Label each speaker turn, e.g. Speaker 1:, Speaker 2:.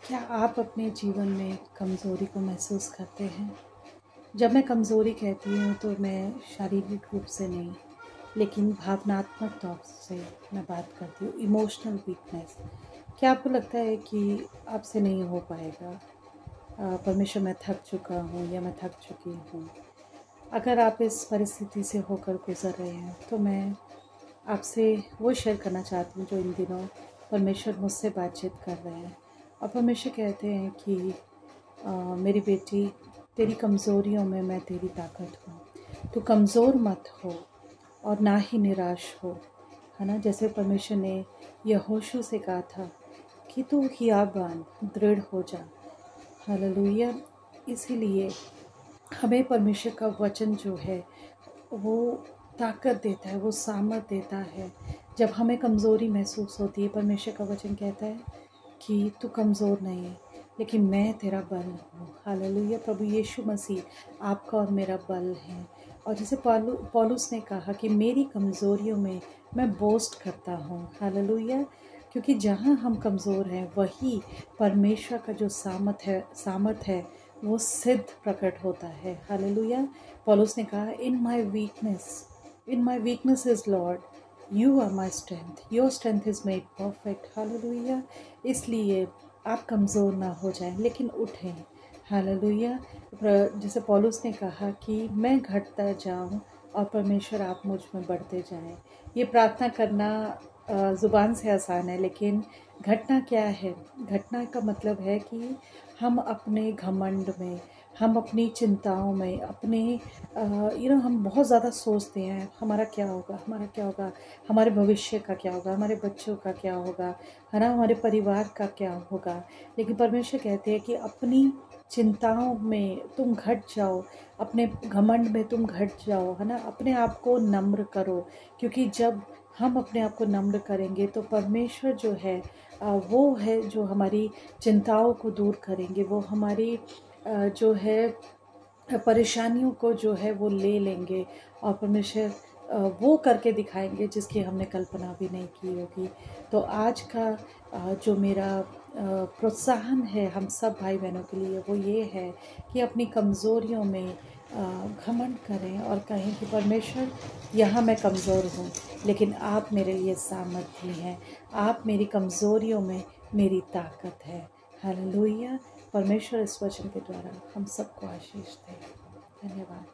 Speaker 1: क्या आप अपने जीवन में कमज़ोरी को महसूस करते हैं? जब मैं कमज़ोरी कहती हूँ तो मैं शारीरिक रूप से नहीं, लेकिन भावनात्मक तौर से मैं बात करती हूँ, इमोशनल वीकनेस। क्या आपको लगता है कि आपसे नहीं हो पाएगा? परमेश्वर मैं थक चुका हूँ या मैं थक चुकी हूँ। अगर आप इस परिस्थिति से होकर गुज़र रहे हैं तो मैं आपसे वो शेयर करना चाहती हूँ जो इन दिनों परमेश्वर मुझसे बातचीत कर रहे हैं। और परमेश्वर कहते हैं कि मेरी बेटी, तेरी कमज़ोरियों में मैं तेरी ताकत हूँ। तू कमज़ोर मत हो और ना ही निराश हो, है ना। जैसे परमेश्वर ने यहोशू से कहा था कि तू हियाबान दृढ़ हो जा। हालेलुया। इसीलिए हमें परमेश्वर का वचन जो है वो ताकत देता है, वो सामर्थ देता है। जब हमें कमज़ोरी महसूस होती है, परमेश्वर का वचन कहता है कि तू कमज़ोर नहीं है, लेकिन मैं तेरा बल हूँ। हालेलुया। प्रभु यीशु मसीह आपका और मेरा बल है। और जैसे पौलुस ने कहा कि मेरी कमज़ोरियों में मैं बोस्ट करता हूँ। हालेलुया। क्योंकि जहाँ हम कमज़ोर हैं वही परमेश्वर का जो सामर्थ है वो सिद्ध प्रकट होता है। हालेलुया। पौलुस ने कहा in my weakness is Lord, you are my strength, your strength is made perfect. Hallelujah. इसलिए आप कमज़ोर ना हो जाएं, लेकिन उठें। हालेलुया। जैसे पौलुस ने कहा कि मैं घटता जाऊं और परमेश्वर आप मुझ में बढ़ते जाएं। ये प्रार्थना करना ज़ुबान से आसान है, लेकिन घटना क्या है? घटना का मतलब है कि हम अपने घमंड में, हम अपनी चिंताओं में, अपने हम बहुत ज़्यादा सोचते हैं हमारा क्या होगा, हमारा क्या होगा, हमारे भविष्य का क्या होगा, हमारे बच्चों का क्या होगा, है ना, हमारे परिवार का क्या होगा। लेकिन परमेश्वर कहते हैं कि अपनी चिंताओं में तुम घट जाओ, अपने घमंड में तुम घट जाओ, है ना। अपने आप को नम्र करो, क्योंकि जब हम अपने आप को नम्र करेंगे तो परमेश्वर जो है वो है जो हमारी चिंताओं को दूर करेंगे। वो हमारी जो है परेशानियों को जो है वो ले लेंगे और परमेश्वर वो करके दिखाएंगे जिसकी हमने कल्पना भी नहीं की होगी। तो आज का जो मेरा प्रोत्साहन है हम सब भाई बहनों के लिए वो ये है कि अपनी कमज़ोरियों में घमंड करें और कहें कि परमेश्वर, यहाँ मैं कमज़ोर हूँ, लेकिन आप मेरे लिए सामर्थ्य हैं। आप मेरी कमज़ोरियों में मेरी ताकत है। हालेलुया। परमेश्वर इस वचन के द्वारा हम सबको आशीष दे। धन्यवाद।